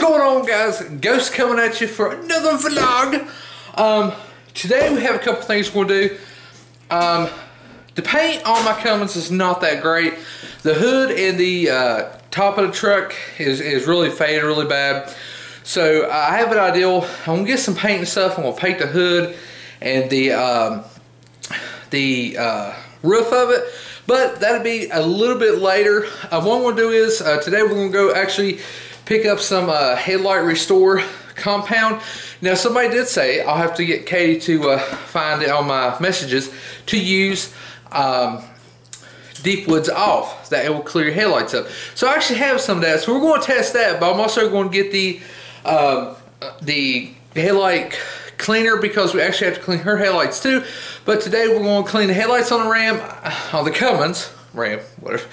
going on, guys? Ghost coming at you for another vlog. Today we have a couple things we're gonna do. The paint on my Cummins is not that great. The hood and the top of the truck is really faded really bad. So I have an idea. I'm gonna get some paint and stuff. I'm gonna paint the hood and the roof of it, but that'll be a little bit later. What I'm gonna do is today we're gonna go actually pick up some headlight restore compound. Now somebody did say I'll have to get Katie to find it on my messages to use Deep Woods Off, that it will clear your headlights up. So I actually have some of that, so we're going to test that, but I'm also going to get the headlight cleaner because we actually have to clean her headlights too. But today we're going to clean the headlights on the Ram, on the Cummins Ram, whatever.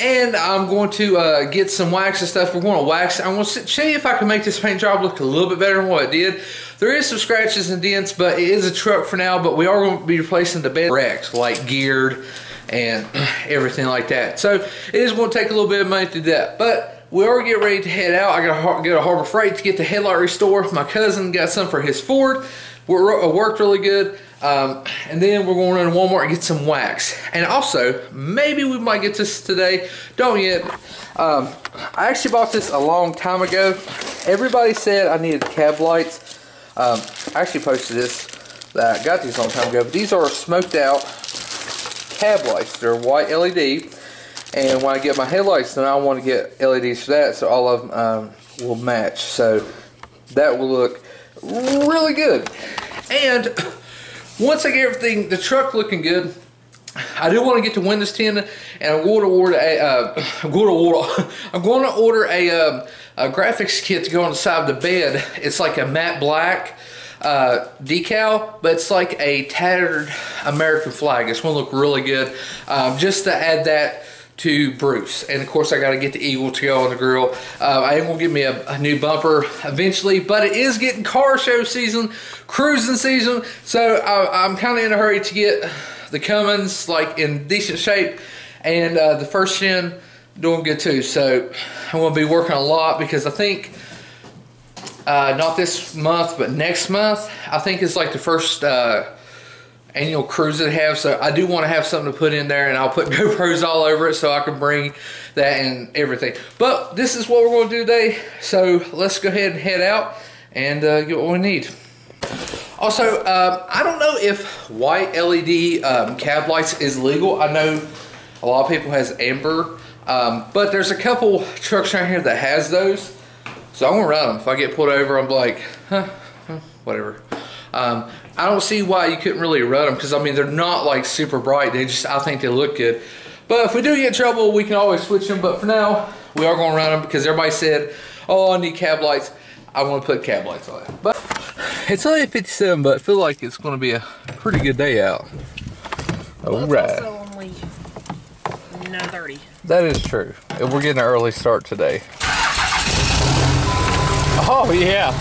And I'm going to get some wax and stuff. We're going to wax. I'm going to show you if I can make this paint job look a little bit better than what it did. There is some scratches and dents, but it is a truck for now. But we are going to be replacing the bed racks, like geared and everything like that. So it is going to take a little bit of money to do that. But we are getting ready to head out. I got to go to Harbor Freight to get the headlight restore. My cousin got some for his Ford. It worked really good. And then we're going to run to Walmart and get some wax. And also, maybe we might get this today. Don't yet. I actually bought this a long time ago. Everybody said I needed cab lights. I actually posted this, that I got these a long time ago. But these are smoked out cab lights. They're white LED. And when I get my headlights, then I want to get LEDs for that. So all of them will match. So that will look really good. And once I get everything, the truck looking good, I do want to get the windows tinted, and I'm going to order a graphics kit to go on the side of the bed. It's like a matte black decal, but it's like a tattered American flag. It's going to look really good, just to add that to Bruce. And of course I got to get the Eagle to go on the grill. I am going to get me a new bumper eventually, but it is getting car show season, cruising season, so I'm kind of in a hurry to get the Cummins like in decent shape, and the first gen doing good too. So I'm going to be working a lot because I think not this month but next month I think it's like the first annual cruise that I have, so I do want to have something to put in there, and I'll put GoPros all over it so I can bring that and everything. But this is what we're going to do today, so let's go ahead and head out and get what we need. Also, I don't know if white LED cab lights is legal. I know a lot of people has amber, but there's a couple trucks around here that has those, so I'm going to run them. If I get pulled over, I'm like, whatever. I don't see why you couldn't really run them, because I mean they're not like super bright. They just, I think they look good. But if we do get in trouble, we can always switch them. But for now, we are going to run them because everybody said, "Oh, I need cab lights." I want to put cab lights on it. But it's only 57, but I feel like it's going to be a pretty good day out. All right. It's also only 9:30. That is true. We're getting an early start today. Oh yeah.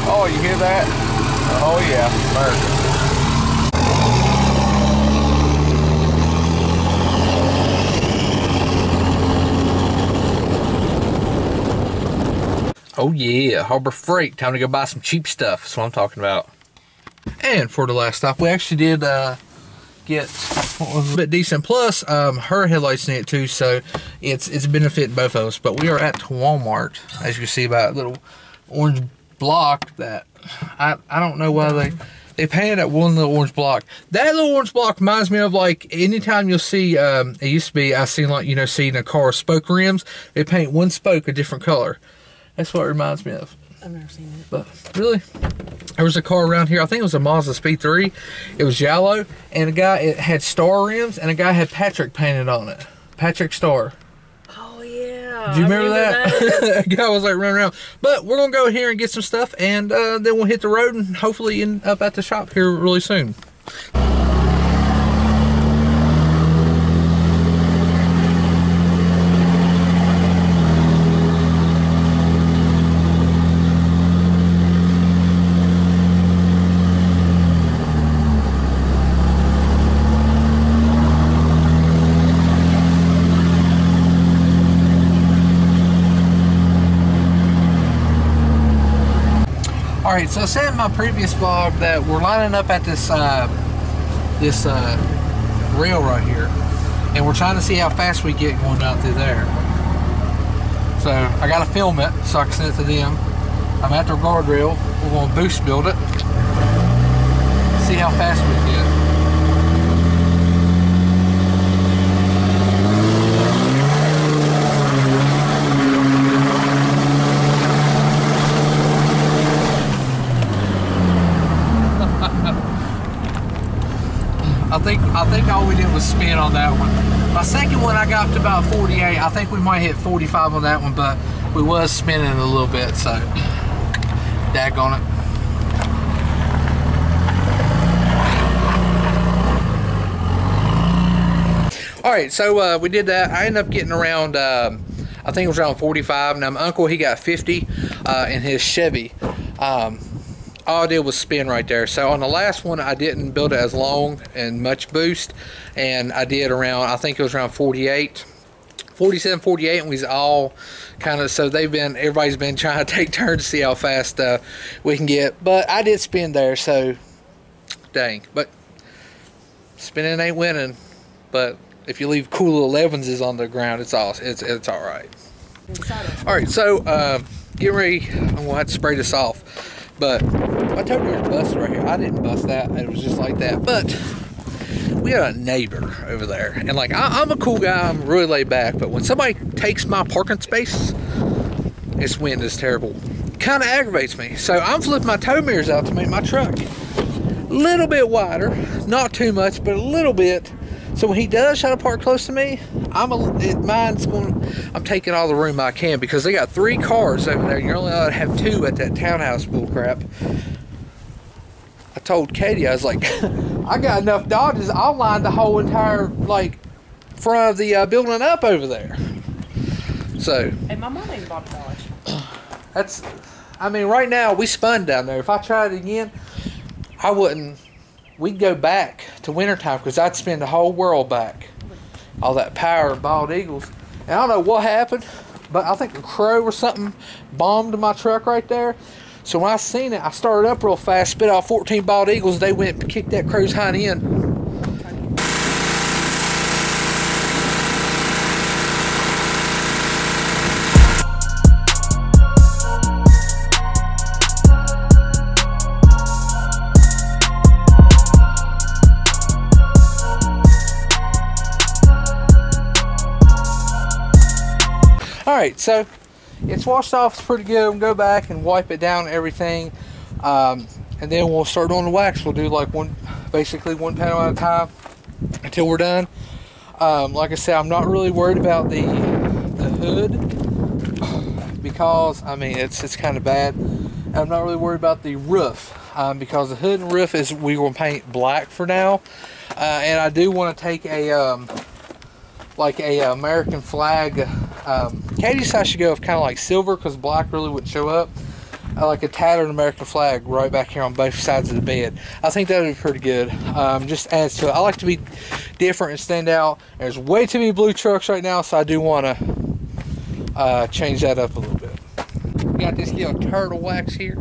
Oh, you hear that? Oh yeah, America. Oh yeah, Harbor Freight. Time to go buy some cheap stuff. That's what I'm talking about. And for the last stop, we actually did get what was a bit decent. Plus, her headlights in it too, so it's benefiting both of us. But we are at Walmart, as you can see by that little orange block that I don't know why they painted that one little orange block. That little orange block reminds me of like anytime you'll see it used to be I seen like, you know, seeing a car spoke rims, they paint one spoke a different color. That's what it reminds me of. I've never seen it. But really, there was a car around here, I think it was a Mazda Speed 3. It was yellow, and a guy, it had star rims, and a guy had Patrick painted on it. Patrick Star. Oh yeah. Do you remember that? That guy was like running around. But we're gonna go here and get some stuff, and then we'll hit the road and hopefully end up at the shop here really soon. Alright, so I said in my previous vlog that we're lining up at this rail right here, and we're trying to see how fast we get going down through there. So I gotta film it so I can send it to them. I'm at the guardrail. We're gonna boost build it. See how fast we get. I think all we did was spin on that one. My second one I got up to about 48. I think we might hit 45 on that one, but we was spinning a little bit, so daggone it. Alright, so we did that. I ended up getting around, I think it was around 45. Now my uncle, he got 50 in his Chevy. All I did was spin right there. So on the last one, I didn't build it as long and much boost, and I did around, I think it was around 47, 48, and we was all kind of, so everybody's been trying to take turns to see how fast we can get. But I did spin there, so dang. But spinning ain't winning. But if you leave cool little 11s on the ground, it's all right. All right, so get ready. I'm gonna have to spray this off. But my tow mirror's busted right here. I didn't bust that. It was just like that. But we got a neighbor over there. And like, I'm a cool guy. I'm really laid back. But when somebody takes my parking space, this wind is terrible. Kind of aggravates me. So I'm flipping my tow mirrors out to make my truck a little bit wider. Not too much, but a little bit. So when he does try to park close to me, I'm taking all the room I can, because they got 3 cars over there. You're only allowed to have 2 at that townhouse bullcrap. I told Katie, I was like, I got enough Dodges. I'll line the whole entire like front of the building up over there. So. Hey, my mom ain't bought a Dodge. That's. I mean, right now we spun down there. If I tried it again, I wouldn't. We'd go back to wintertime, because I'd spend the whole world back. All that power of bald eagles. And I don't know what happened, but I think a crow or something bombed my truck right there. So when I seen it, I started up real fast, spit out 14 bald eagles. They went and kicked that crow's hind end. Alright, so it's washed off, it's pretty good. We'll go back and wipe it down and everything. And then we'll start doing the wax. We'll do like basically one panel at a time until we're done. Like I said, I'm not really worried about the hood, because I mean it's kind of bad. And I'm not really worried about the roof, because the hood and roof is, we will paint black for now. And I do want to take a like a American flag. Katie said I should go with kind of like silver, because black really wouldn't show up. Like a tattered American flag right back here on both sides of the bed. I think that would be pretty good. Just adds to it. I like to be different and stand out. There's way too many blue trucks right now, so I do want to change that up a little bit. We got this little turtle wax here.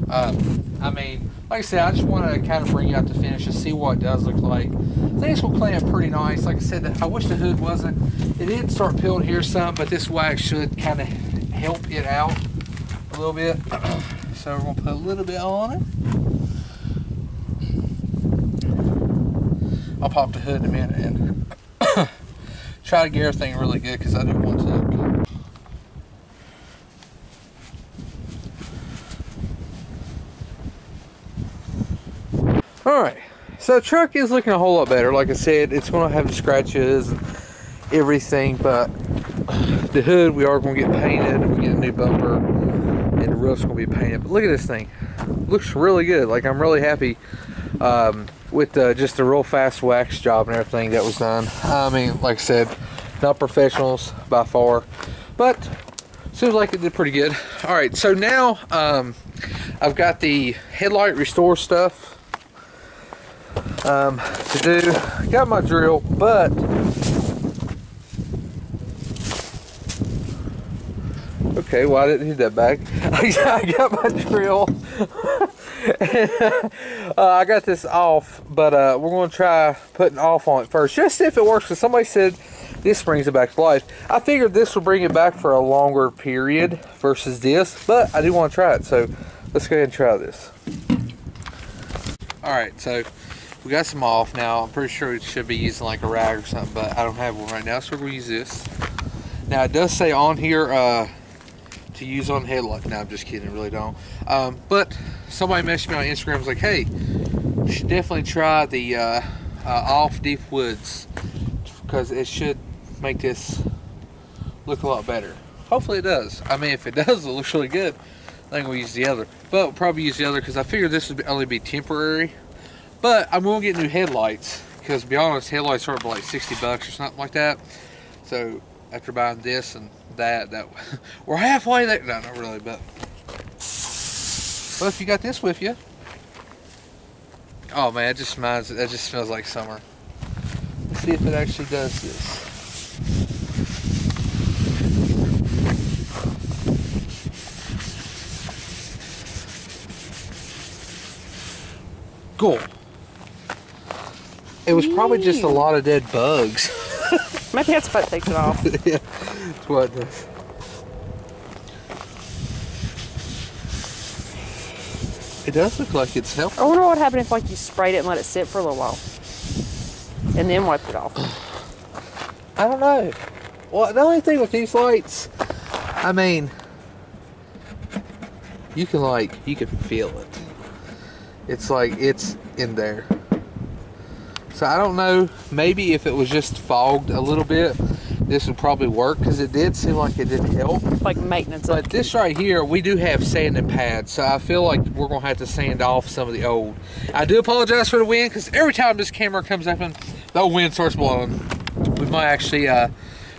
I mean, like I said, I just want to kind of bring you out to finish and see what it does look like. I think it's going to play out pretty nice. Like I said, I wish the hood wasn't. It did start peeling here some, but this wax should kind of help it out a little bit. So we're going to put a little bit on it. I'll pop the hood in a minute and try to get everything really good, because I don't want to. Alright, so the truck is looking a whole lot better. Like I said, it's going to have the scratches and everything, but the hood, we are going to get painted. We get a new bumper, and the roof's going to be painted. But look at this thing. It looks really good. Like, I'm really happy with just the real fast wax job and everything that was done. I mean, like I said, not professionals by far, but seems like it did pretty good. Alright, so now I've got the headlight restore stuff to do. Got my drill, but Okay, well I didn't need that back. I got my drill. I got this off, but we're going to try putting off on it first, just see if it works, because somebody said this brings it back to life. I figured this will bring it back for a longer period versus this, but I do want to try it, so let's go ahead and try this. Alright, so we got some off now. I'm pretty sure we should be using like a rag or something, but I don't have one right now, so we're going to use this. Now it does say on here to use on headlight. No, I'm just kidding, I really don't. But somebody messaged me on Instagram, was like, hey, you should definitely try the off deep woods, because it should make this look a lot better. Hopefully it does. I mean, if it does, it looks really good. I think we'll use the other, but we'll probably use the other because I figured this would only be temporary. But I'm gonna get new headlights, because to be honest, headlights are like 60 bucks or something like that. So after buying this and that we're halfway there. No, not really, but if you got this with you, oh man, it just smells like summer. Let's see if it actually does this. Cool. It was probably just a lot of dead bugs. Maybe that's what takes it off. Yeah, that's what it does. It does look like it's helping. I wonder what would happen if like you sprayed it and let it sit for a little while. And then wiped it off. I don't know. Well, the only thing with these lights, I mean, you can feel it. It's like it's in there. So I don't know, maybe if it was just fogged a little bit, this would probably work, because it did seem like it did help. Like maintenance. But this right here, we do have sanding pads, so I feel like we're going to have to sand off some of the old. I do apologize for the wind, because every time this camera comes up and the old wind starts blowing, we might actually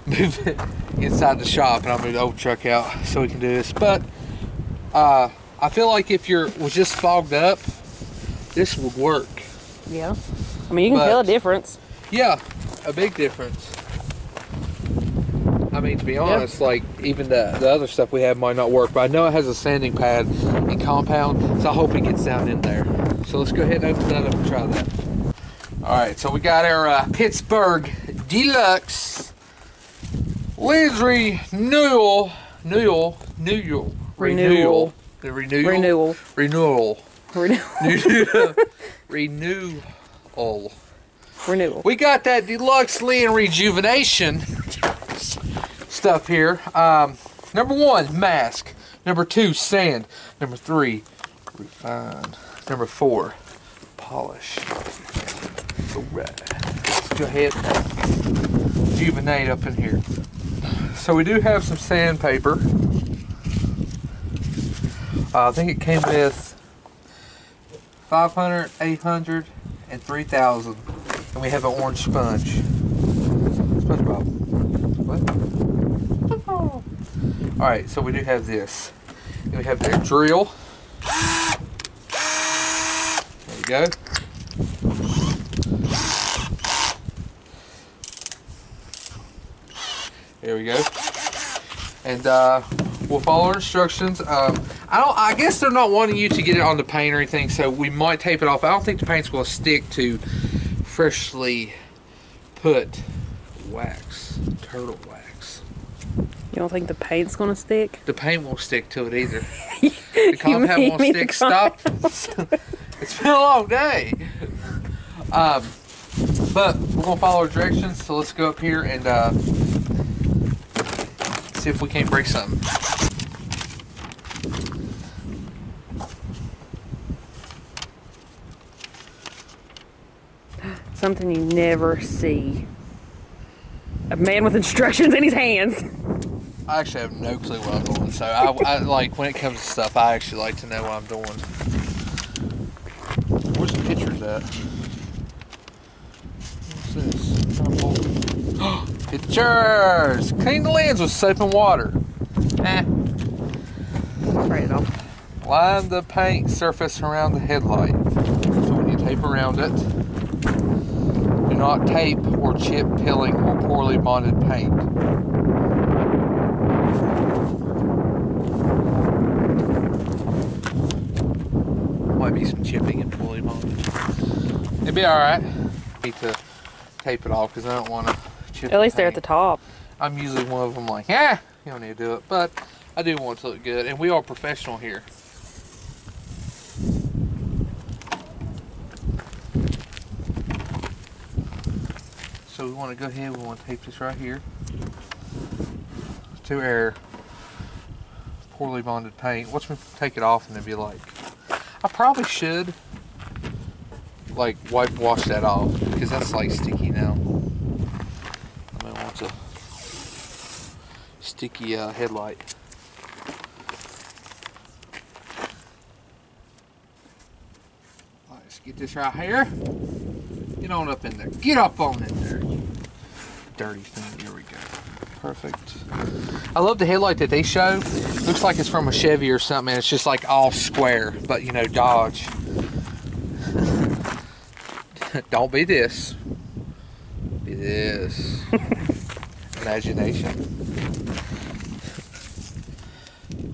move it inside the shop, and I'll move the old truck out so we can do this. But I feel like if was just fogged up, this would work. Yeah. I mean, you can feel a difference. Yeah, a big difference. I mean, to be honest, like, even the other stuff we have might not work, but I know it has a sanding pad and compound, so I hope it gets down in there. So let's go ahead and open that up and try that. Alright, so we got our Pittsburgh Deluxe Lens Renewal. We got that Deluxe Lens Rejuvenation stuff here. Number 1, mask. Number 2, sand. Number 3, refine. Number 4, polish. Alright, let's go ahead and rejuvenate up in here. So we do have some sandpaper. I think it came with 500, 800, and 3,000. And we have an orange sponge. SpongeBob. What? Alright, so we do have this. And we have their drill. There we go. There we go. And we'll follow our instructions. I guess they're not wanting you to get it on the paint or anything, so we might tape it off. I don't think the paint's going to stick to freshly put wax, turtle wax. You don't think the paint's going to stick? The paint won't stick to it either. The compound won't stick. Stop. It's been a long day. But we're going to follow our directions, so let's go up here and see if we can't break something. Something you never see. A man with instructions in his hands. I actually have no clue what I'm doing, so I like, when it comes to stuff, I actually like to know what I'm doing. Where's the pictures at? What's this? Pictures! Clean the lens with soap and water. Spray it off. Line the paint surface around the headlight. So when you tape around it, do not tape or chip peeling or poorly bonded paint. might be some chipping and pulling on it. It'd be alright. Need to tape it off because I don't want to chip At least they're at the top. I'm usually one of them like, yeah, you don't need to do it. But I do want it to look good. And we are professional here. So we want to go ahead, we want to tape this right here to our poorly bonded paint. Once we take it off and it'd be like, I probably should like wash that off because that's like sticky now. I mean, want a sticky headlight. All right, let's get this right here. Get on up in there. Get up on in there. Dirty thing. Here we go. Perfect. I love the headlight that they show. Looks like it's from a Chevy or something. And it's just like all square, but you know, Dodge. Don't be this. Be this. Imagination.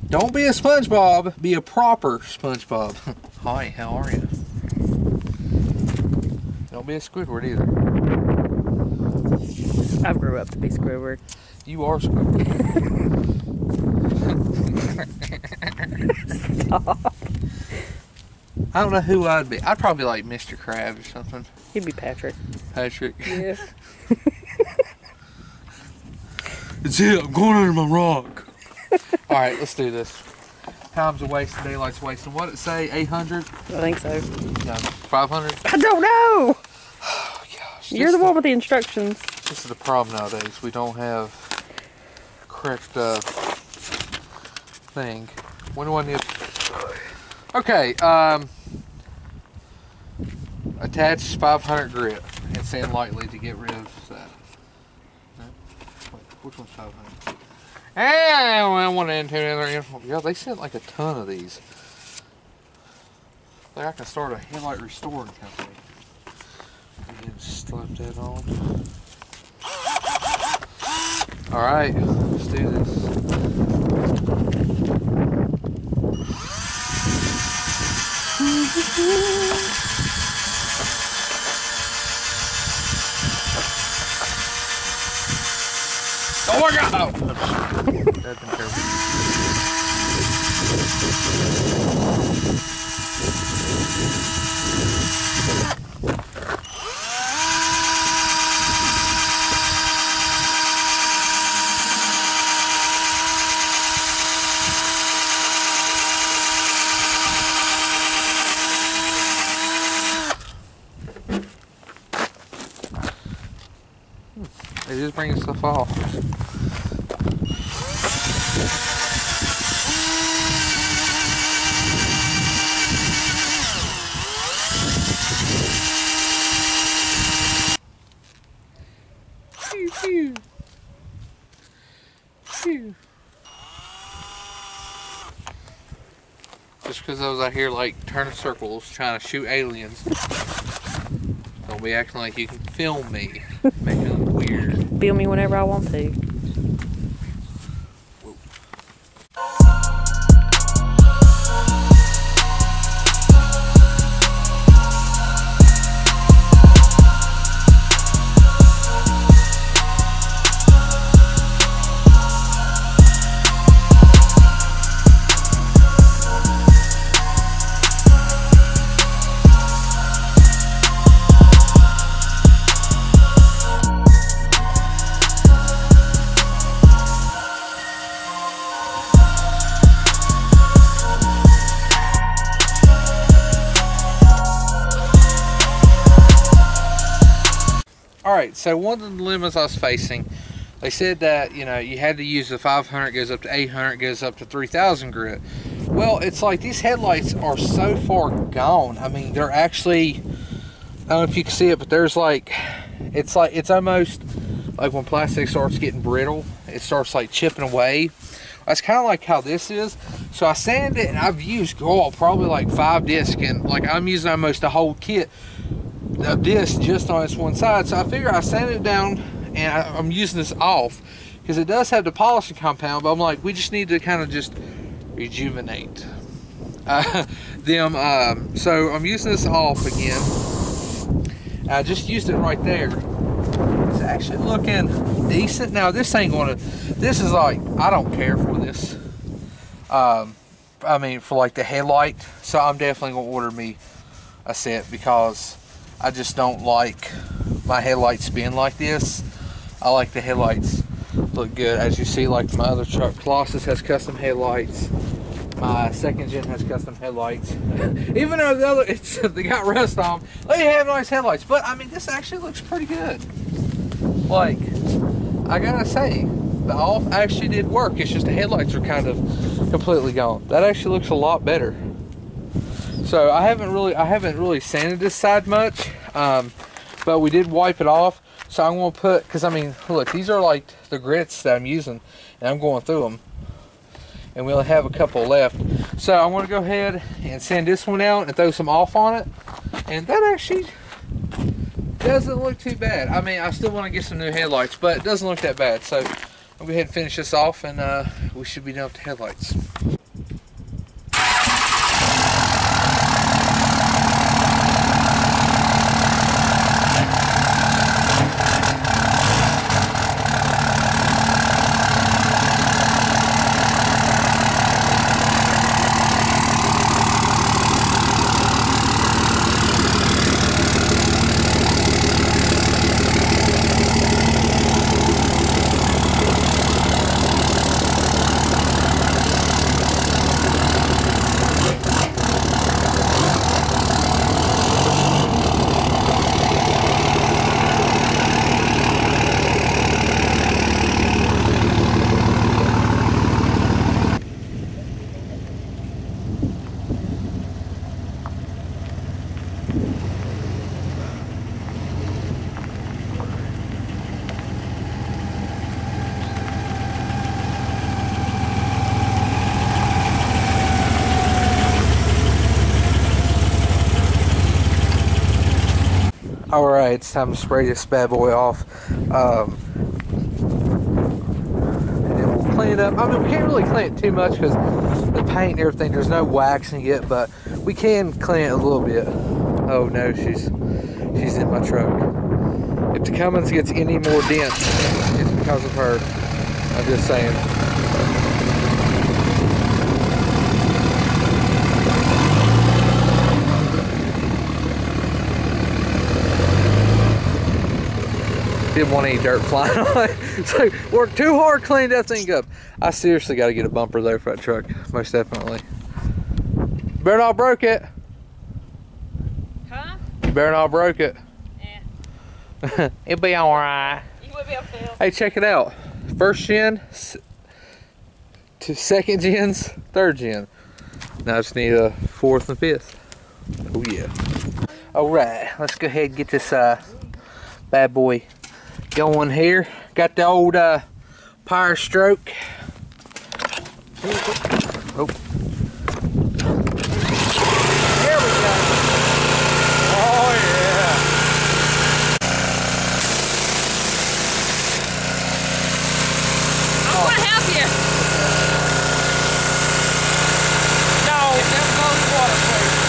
Don't be a SpongeBob. Be a proper SpongeBob. Hi, how are you? Don't be a Squidward either. I grew up to be Squidward. You are Squidward. Stop. I don't know who I'd be. I'd probably like Mr. Krabs or something. He'd be Patrick. Patrick. Yeah. It's it. I'm going under my rock. All right, let's do this. Time's a waste. Daylight's wasting. What did it say? 800? I think so. No, 500? I don't know. Oh, gosh. You're the one with the instructions. This is the problem nowadays. We don't have correct thing. When do I need? Okay. Attach 500 grit and sand lightly to get rid of that. No? Wait, which one's 500? I want to enter another info. Yeah, they sent like a ton of these. Like I can start a headlight restoring company. And slap that on. Alright, let's do this. Oh my God! That's been terrible. They just bring stuff off. Just because I was out here like turning circles trying to shoot aliens. Don't be acting like you can film me. Making it look weird. Film me whenever I want to. Whoa. Alright, so one of the dilemmas I was facing, they said that, you know, you had to use the 500, goes up to 800, goes up to 3,000 grit. Well, it's like these headlights are so far gone. I mean, they're actually, I don't know if you can see it, but there's like, it's almost like when plastic starts getting brittle, it starts like chipping away. That's kind of like how this is. So I sanded it, and I've used, probably like 5 discs, and like I'm using almost the whole kit of this just on this one side. So I figure I sanded it down, and I'm using this off because it does have the polishing compound, but I'm like, we just need to kind of just rejuvenate So I'm using this off again. I just used it right there. It's actually looking decent. Now this ain't gonna, this is like, I don't care for this. I mean, for like the headlight. So I'm definitely gonna order me a set because I just don't like my headlights spin like this. I like the headlights look good. As you see, like my other truck, Colossus has custom headlights. My second gen has custom headlights. Even though the other, they got rust on them, they have nice headlights. But I mean, this actually looks pretty good. Like, I gotta say, the off actually did work. It's just the headlights are kind of completely gone. That actually looks a lot better. So I haven't really sanded this side much, but we did wipe it off. So I'm gonna put, cause I mean, look, these are like the grits that I'm using, and I'm going through them, and we'll have a couple left. So I'm gonna go ahead and sand this one out and throw some off on it, and that actually doesn't look too bad. I mean, I still want to get some new headlights, but it doesn't look that bad. So I'll go ahead and finish this off, and we should be done with the headlights. Alright, it's time to spray this bad boy off. And then we'll clean it up. I mean, we can't really clean it too much because the paint and everything, there's no waxing yet, but we can clean it a little bit. Oh no, she's in my truck. If the Cummins gets any more dent, it's because of her. I'm just saying. Didn't want any dirt flying on it. So worked too hard, cleaned that thing up. I seriously got to get a bumper though for that truck, most definitely. Better not broke it. Huh? You better not broke it. Yeah. It'll be all right. You will be able to. Hey, check it out. First gen to second gens, third gen. Now I just need a fourth and fifth. Oh yeah. All right, let's go ahead and get this bad boy going here. Got the old Power Stroke. Oh. There we go. Oh yeah. I'm gonna help you. No, it never goes water, please.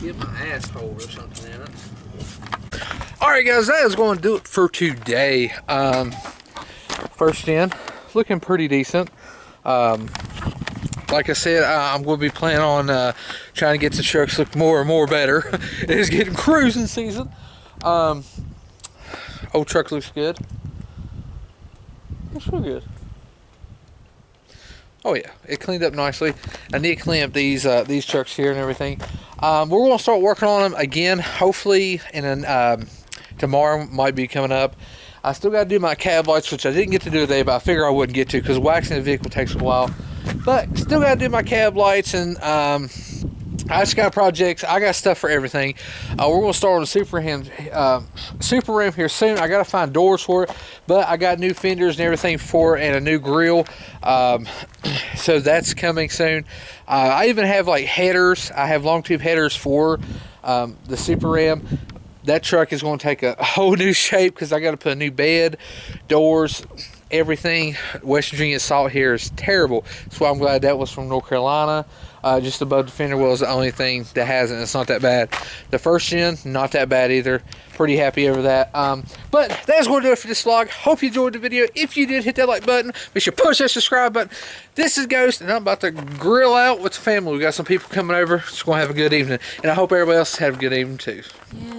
Get my asshole or something in it. Alright guys, that is going to do it for today. First gen, looking pretty decent. Like I said, I'm going to be planning on trying to get the trucks look more and more better. It is getting cruising season. Old truck looks good. looks real good. Oh yeah, it cleaned up nicely. I need to clean up these trucks here and everything. We're going to start working on them again. Hopefully, tomorrow might be coming up. I still got to do my cab lights, which I didn't get to do today, but I figure I wouldn't get to because waxing the vehicle takes a while. But still got to do my cab lights, and I just got projects. I got stuff for everything. We're going to start on the Super Ram here soon. I got to find doors for it, but I got new fenders and everything for it, and a new grill. So that's coming soon. I even have like headers. I have long tube headers for the Super Ram. That truck is going to take a whole new shape because I got to put a new bed, doors, everything. West Virginia salt here is terrible. That's why I'm glad that was from North Carolina. Just above the fender well is the only thing that hasn't. It's not that bad. The first gen, not that bad either. Pretty happy over that. But that's going to do it for this vlog. Hope you enjoyed the video. If you did, hit that like button. Be sure to push that subscribe button. This is Ghost, and I'm about to grill out with the family. We got some people coming over. Just going to have a good evening. And I hope everybody else had a good evening too. Yeah.